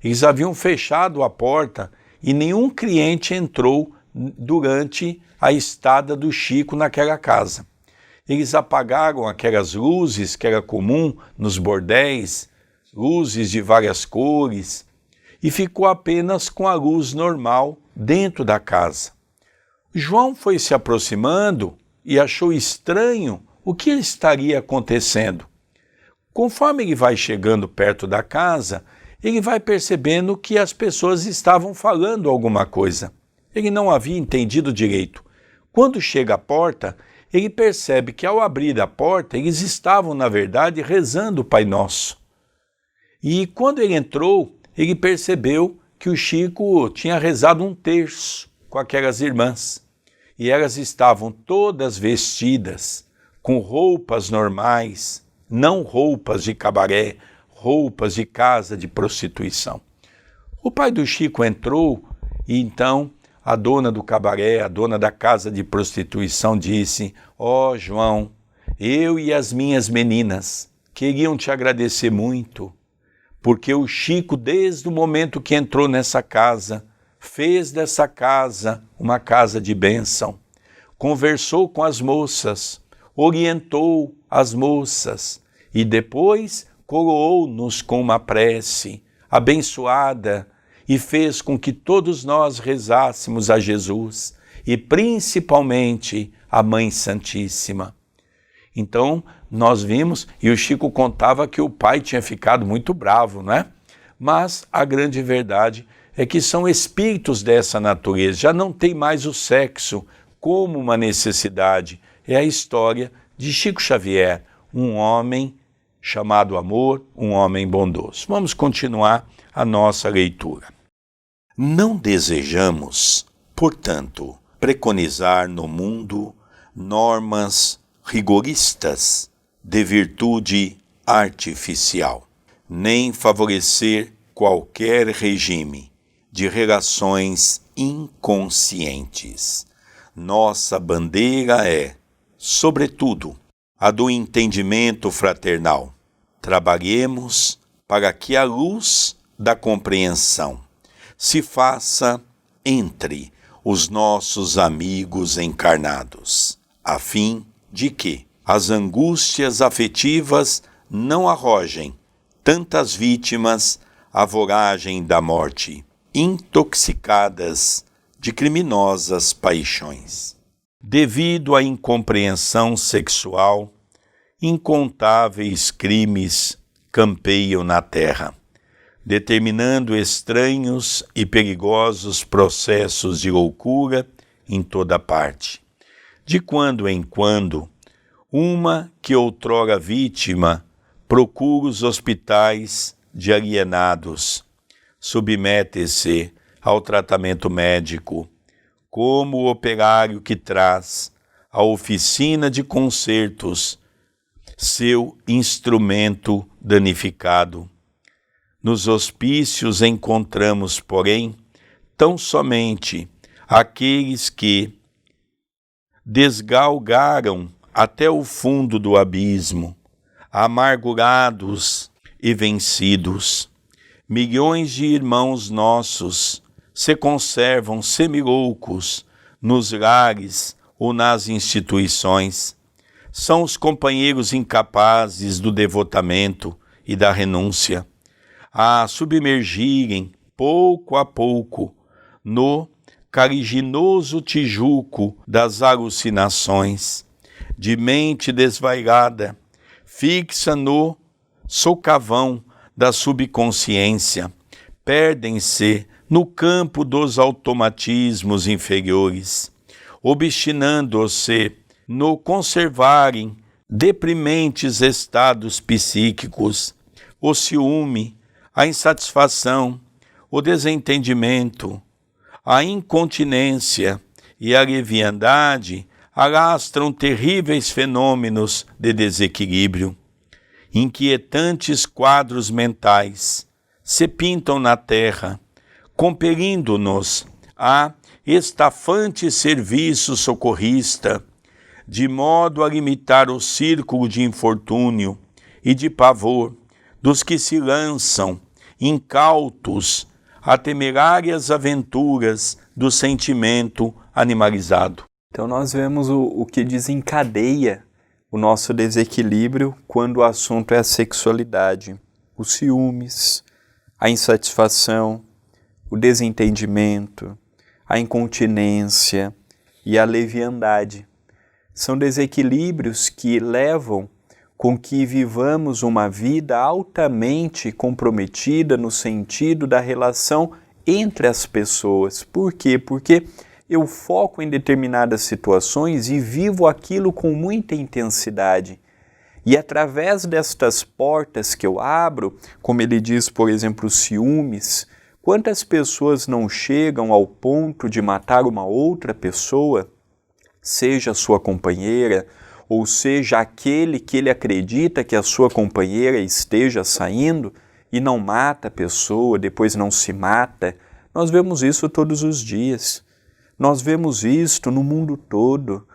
Speaker 1: Eles haviam fechado a porta e nenhum cliente entrou durante a estada do Chico naquela casa. Eles apagaram aquelas luzes que era comum nos bordéis, luzes de várias cores, e ficou apenas com a luz normal dentro da casa. João foi se aproximando e achou estranho o que estaria acontecendo. Conforme ele vai chegando perto da casa, ele vai percebendo que as pessoas estavam falando alguma coisa. Ele não havia entendido direito. Quando chega à porta, ele percebe que ao abrir a porta, eles estavam, na verdade, rezando o Pai Nosso. E quando ele entrou, ele percebeu que o Chico tinha rezado um terço com aquelas irmãs. E elas estavam todas vestidas com roupas normais, não roupas de cabaré, roupas de casa de prostituição. O pai do Chico entrou e então a dona do cabaré, a dona da casa de prostituição disse: ó, João, eu e as minhas meninas queriam te agradecer muito, porque o Chico, desde o momento que entrou nessa casa, fez dessa casa uma casa de bênção, conversou com as moças, orientou as moças e depois coroou-nos com uma prece abençoada e fez com que todos nós rezássemos a Jesus e principalmente a Mãe Santíssima. Então, nós vimos, e o Chico contava que o pai tinha ficado muito bravo, não é? Mas a grande verdade é que são espíritos dessa natureza, já não tem mais o sexo como uma necessidade. É a história de Chico Xavier, um homem chamado amor, um homem bondoso. Vamos continuar a nossa leitura. Não desejamos, portanto, preconizar no mundo normas rigoristas de virtude artificial, nem favorecer qualquer regime de relações inconscientes. Nossa bandeira é, sobretudo, a do entendimento fraternal. Trabalhemos para que a luz da compreensão se faça entre os nossos amigos encarnados, a fim de que as angústias afetivas não arrojem tantas vítimas à voragem da morte, intoxicadas de criminosas paixões. Devido à incompreensão sexual, incontáveis crimes campeiam na terra, determinando estranhos e perigosos processos de loucura em toda parte. De quando em quando, uma que outrora vítima procura os hospitais de alienados, submete-se ao tratamento médico, como o operário que traz à oficina de concertos seu instrumento danificado. Nos hospícios encontramos, porém, tão somente aqueles que desgalgaram até o fundo do abismo, amargurados e vencidos. Milhões de irmãos nossos se conservam semiloucos nos lares ou nas instituições. São os companheiros incapazes do devotamento e da renúncia, a submergirem pouco a pouco no cariginoso tijuco das alucinações, de mente desvairada, fixa no socavão da subconsciência, perdem-se no campo dos automatismos inferiores, obstinando-se no conservarem deprimentes estados psíquicos, o ciúme, a insatisfação, o desentendimento, a incontinência e a leviandade alastram terríveis fenômenos de desequilíbrio. Inquietantes quadros mentais se pintam na terra, compelindo-nos a estafante serviço socorrista, de modo a limitar o círculo de infortúnio e de pavor dos que se lançam, incautos, a temerárias aventuras do sentimento animalizado.
Speaker 2: Então nós vemos o que desencadeia o nosso desequilíbrio quando o assunto é a sexualidade. Os ciúmes, a insatisfação, o desentendimento, a incontinência e a leviandade. São desequilíbrios que levam com que vivamos uma vida altamente comprometida no sentido da relação entre as pessoas. Por quê? Porque eu foco em determinadas situações e vivo aquilo com muita intensidade. E através destas portas que eu abro, como ele diz, por exemplo, os ciúmes, quantas pessoas não chegam ao ponto de matar uma outra pessoa, seja sua companheira, ou seja aquele que ele acredita que a sua companheira esteja saindo e não mata a pessoa, depois não se mata. Nós vemos isso todos os dias. Nós vemos isto no mundo todo.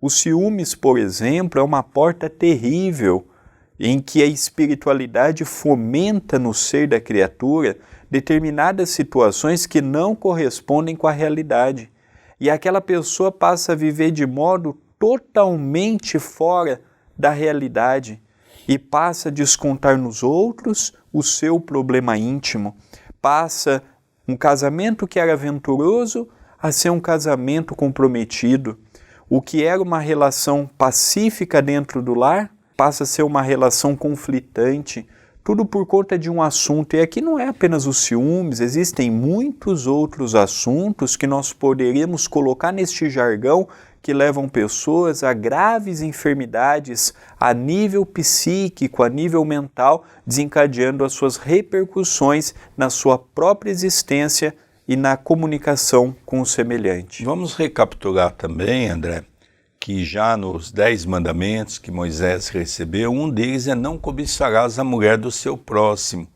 Speaker 2: Os ciúmes, por exemplo, é uma porta terrível em que a espiritualidade fomenta no ser da criatura determinadas situações que não correspondem com a realidade. E aquela pessoa passa a viver de modo totalmente fora da realidade e passa a descontar nos outros o seu problema íntimo. Passa um casamento que era aventuroso a ser um casamento comprometido. O que era uma relação pacífica dentro do lar passa a ser uma relação conflitante. Tudo por conta de um assunto. E aqui não é apenas os ciúmes, existem muitos outros assuntos que nós poderíamos colocar neste jargão que levam pessoas a graves enfermidades a nível psíquico, a nível mental, desencadeando as suas repercussões na sua própria existência e na comunicação com o semelhante.
Speaker 1: Vamos recapitular também, André, que já nos 10 mandamentos que Moisés recebeu, um deles é não cobiçarás a mulher do seu próximo.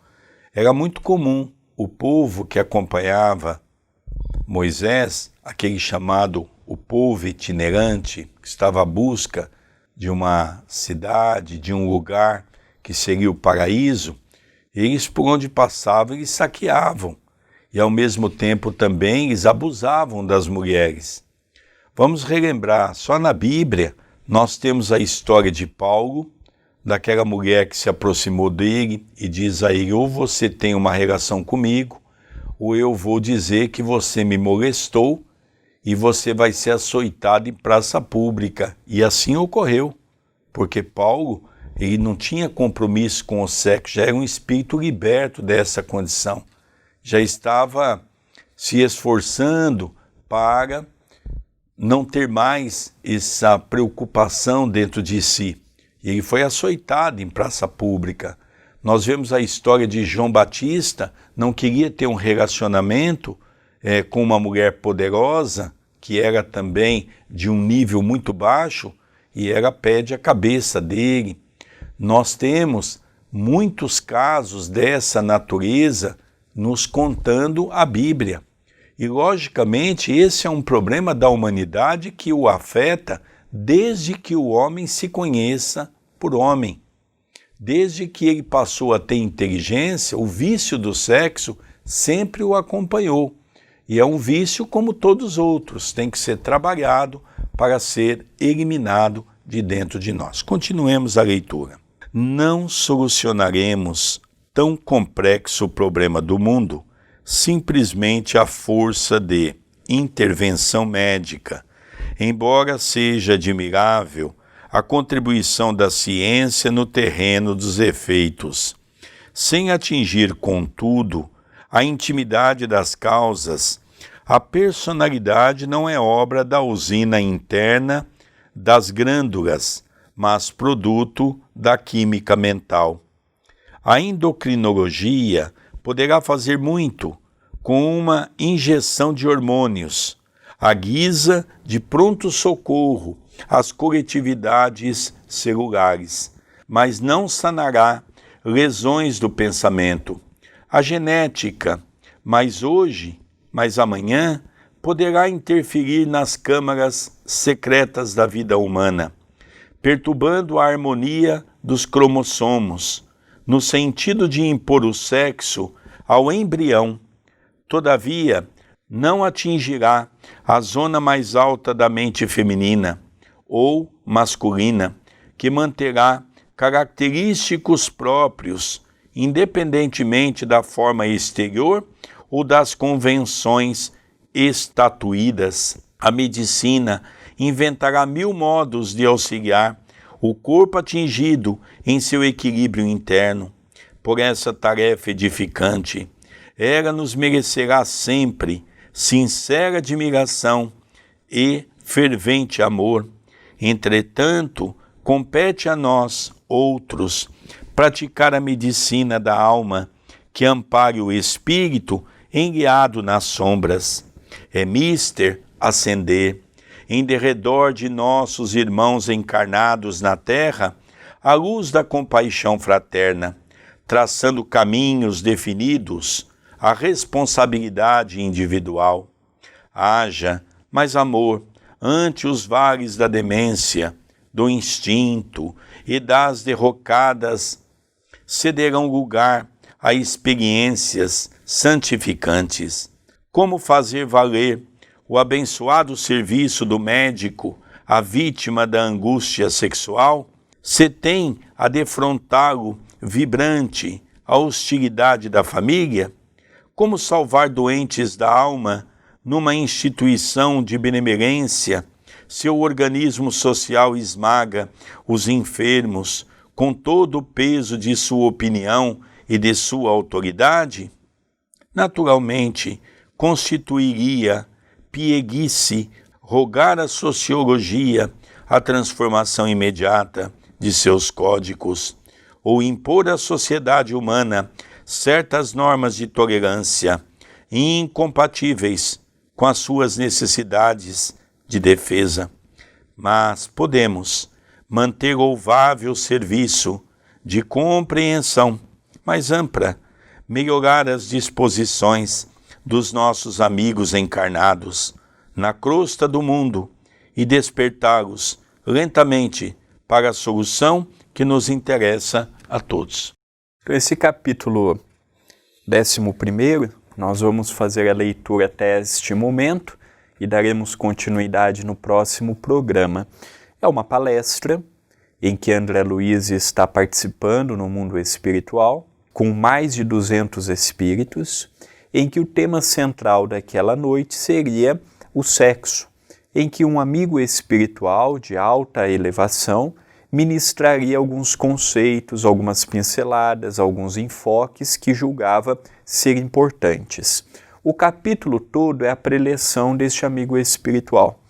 Speaker 1: Era muito comum o povo que acompanhava Moisés, aquele chamado o povo itinerante, que estava à busca de uma cidade, de um lugar que seria o paraíso, eles por onde passavam, eles saqueavam. E ao mesmo tempo também eles abusavam das mulheres. Vamos relembrar, só na Bíblia nós temos a história de Paulo, daquela mulher que se aproximou dele e diz a ele, ou você tem uma relação comigo, ou eu vou dizer que você me molestou e você vai ser açoitado em praça pública. E assim ocorreu, porque Paulo ele não tinha compromisso com o sexo, já era um espírito liberto dessa condição. Já estava se esforçando para não ter mais essa preocupação dentro de si. e ele foi açoitado em praça pública. Nós vemos a história de João Batista, não queria ter um relacionamento com uma mulher poderosa, que era também de um nível muito baixo, e ela pede a cabeça dele. Nós temos muitos casos dessa natureza nos contando a Bíblia. E, logicamente, esse é um problema da humanidade que o afeta desde que o homem se conheça por homem. Desde que ele passou a ter inteligência, o vício do sexo sempre o acompanhou. E é um vício como todos os outros, tem que ser trabalhado para ser eliminado de dentro de nós. Continuemos a leitura. Não solucionaremos tão complexo problema do mundo simplesmente à força de intervenção médica, embora seja admirável a contribuição da ciência no terreno dos efeitos, sem atingir, contudo, a intimidade das causas. A personalidade não é obra da usina interna das glândulas, mas produto da química mental. A endocrinologia poderá fazer muito com uma injeção de hormônios, à guisa de pronto-socorro às coletividades celulares, mas não sanará lesões do pensamento. A genética, mais hoje, mais amanhã, poderá interferir nas câmaras secretas da vida humana, perturbando a harmonia dos cromossomos, no sentido de impor o sexo ao embrião. Todavia, não atingirá a zona mais alta da mente feminina ou masculina, que manterá característicos próprios, independentemente da forma exterior ou das convenções estatuídas. A medicina inventará 1000 modos de auxiliar o corpo atingido em seu equilíbrio interno. Por essa tarefa edificante, ela nos merecerá sempre sincera admiração e fervente amor. Entretanto, compete a nós, outros, praticar a medicina da alma, que ampare o espírito enguiado nas sombras. É mister acender, em derredor de nossos irmãos encarnados na terra, a luz da compaixão fraterna, traçando caminhos definidos, a responsabilidade individual. Haja mais amor ante os vales da demência, do instinto e das derrocadas, cederão lugar a experiências santificantes. Como fazer valer o abençoado serviço do médico à vítima da angústia sexual? Se tem a defrontá-lo vibrante a hostilidade da família? Como salvar doentes da alma numa instituição de benemerência, se o organismo social esmaga os enfermos com todo o peso de sua opinião e de sua autoridade? Naturalmente, constituiria pieguice rogar à sociologia a transformação imediata de seus códigos, ou impor à sociedade humana certas normas de tolerância incompatíveis com as suas necessidades de defesa. Mas podemos manter louvável serviço de compreensão mais ampla, melhorar as disposições dos nossos amigos encarnados na crosta do mundo e despertá-los lentamente para a solução que nos interessa a todos.
Speaker 2: Então, esse capítulo 11, nós vamos fazer a leitura até este momento e daremos continuidade no próximo programa. É uma palestra em que André Luiz está participando no mundo espiritual, com mais de 200 espíritos, em que o tema central daquela noite seria o sexo, em que um amigo espiritual de alta elevação ministraria alguns conceitos, algumas pinceladas, alguns enfoques que julgava ser importantes. O capítulo todo é a preleção deste amigo espiritual.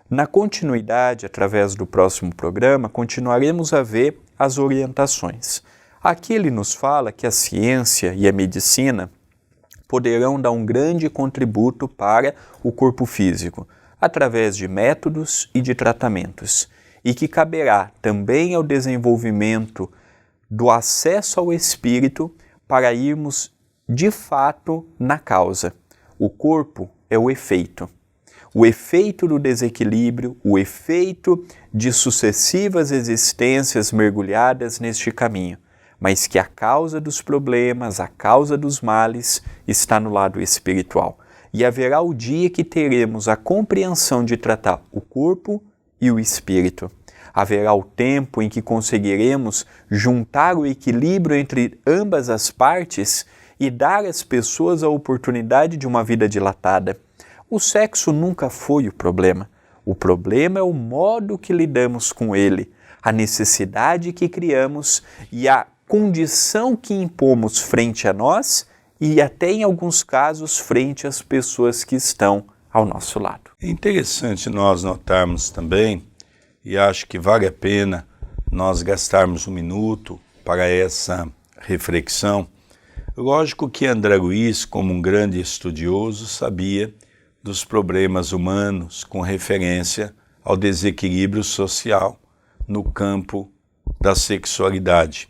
Speaker 2: Na continuidade, através do próximo programa, continuaremos a ver as orientações. Aqui ele nos fala que a ciência e a medicina poderão dar um grande contributo para o corpo físico, através de métodos e de tratamentos, e que caberá também ao desenvolvimento do acesso ao espírito para irmos de fato na causa. O corpo é o efeito. O efeito do desequilíbrio, o efeito de sucessivas existências mergulhadas neste caminho, mas que a causa dos problemas, a causa dos males, está no lado espiritual. E haverá o dia que teremos a compreensão de tratar o corpo e o espírito. Haverá o tempo em que conseguiremos juntar o equilíbrio entre ambas as partes e dar às pessoas a oportunidade de uma vida dilatada. O sexo nunca foi o problema. O problema é o modo que lidamos com ele, a necessidade que criamos e a condição que impomos frente a nós e até em alguns casos frente às pessoas que estão ao nosso lado.
Speaker 1: É interessante nós notarmos também, e acho que vale a pena nós gastarmos um minuto para essa reflexão. Lógico que André Luiz, como um grande estudioso, sabia dos problemas humanos com referência ao desequilíbrio social no campo da sexualidade.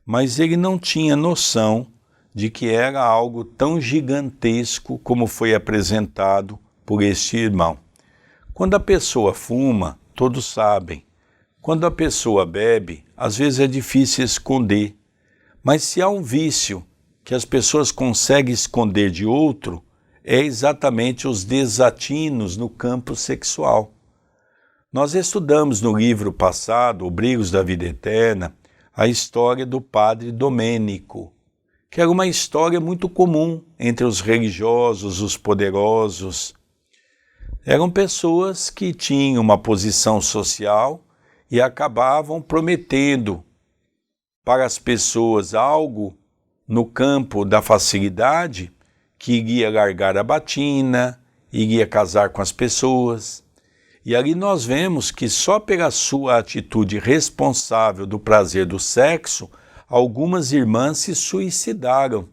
Speaker 1: Mas ele não tinha noção de que era algo tão gigantesco como foi apresentado por este irmão. Quando a pessoa fuma, todos sabem. Quando a pessoa bebe, às vezes é difícil esconder. Mas se há um vício que as pessoas conseguem esconder de outro, é exatamente os desatinos no campo sexual. Nós estudamos no livro passado, Obrigos da Vida Eterna, a história do padre Domênico, que era uma história muito comum entre os religiosos, os poderosos. Eram pessoas que tinham uma posição social e acabavam prometendo para as pessoas algo no campo da facilidade, que iria largar a batina, iria casar com as pessoas. E ali nós vemos que só pela sua atitude responsável do prazer do sexo, algumas irmãs se suicidaram,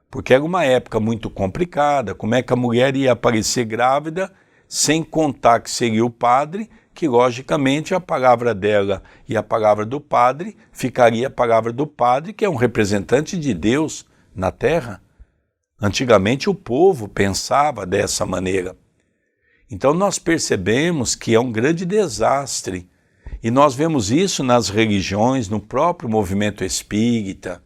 Speaker 1: porque era uma época muito complicada. Como é que a mulher ia aparecer grávida, sem contar que seria o padre, que logicamente a palavra dela e a palavra do padre ficaria a palavra do padre, que é um representante de Deus na terra. Antigamente o povo pensava dessa maneira. Então nós percebemos que é um grande desastre. E nós vemos isso nas religiões, no próprio movimento espírita.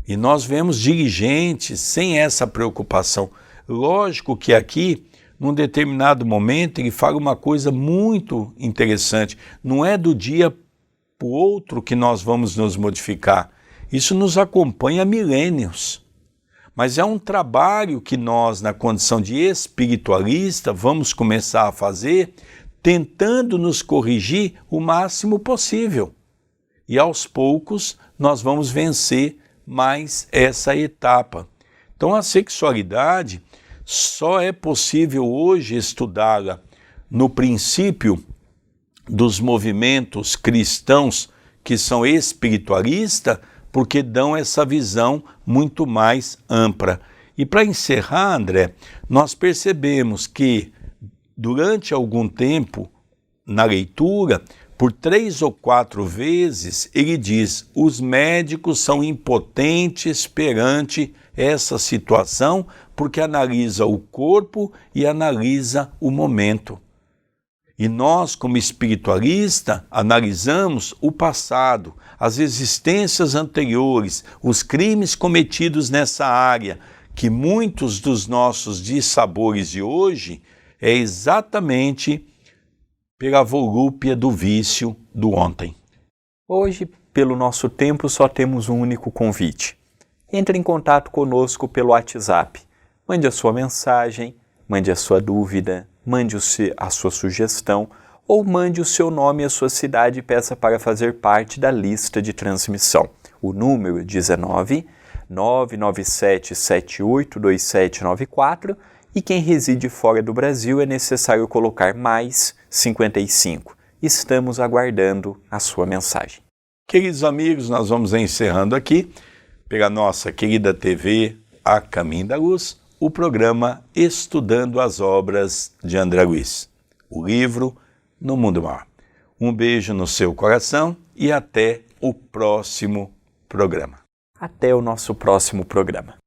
Speaker 1: E nós vemos dirigentes sem essa preocupação. Lógico que aqui, num determinado momento, ele fala uma coisa muito interessante. Não é do dia para o outro que nós vamos nos modificar. Isso nos acompanha há milênios. Mas é um trabalho que nós, na condição de espiritualista, vamos começar a fazer, tentando nos corrigir o máximo possível. E aos poucos nós vamos vencer mais essa etapa. Então a sexualidade só é possível hoje estudá-la no princípio dos movimentos cristãos que são espiritualistas, porque dão essa visão muito mais ampla. E para encerrar, André, nós percebemos que durante algum tempo, na leitura, por 3 ou 4 vezes, ele diz: os médicos são impotentes perante essa situação, porque analisa o corpo e analisa o momento. E nós, como espiritualista, analisamos o passado, as existências anteriores, os crimes cometidos nessa área, que muitos dos nossos dissabores de hoje é exatamente pela volúpia do vício do ontem.
Speaker 2: Hoje, pelo nosso tempo, só temos um único convite. Entre em contato conosco pelo WhatsApp. Mande a sua mensagem, mande a sua dúvida, mande a sua sugestão ou mande o seu nome e a sua cidade e peça para fazer parte da lista de transmissão. O número é 19 997 782794 e quem reside fora do Brasil é necessário colocar mais 55. Estamos aguardando a sua mensagem.
Speaker 1: Queridos amigos, nós vamos encerrando aqui, pela nossa querida TV A Caminho da Luz, o programa Estudando as Obras de André Luiz, o livro No Mundo Maior. Um beijo no seu coração e até o próximo programa.
Speaker 2: Até o nosso próximo programa.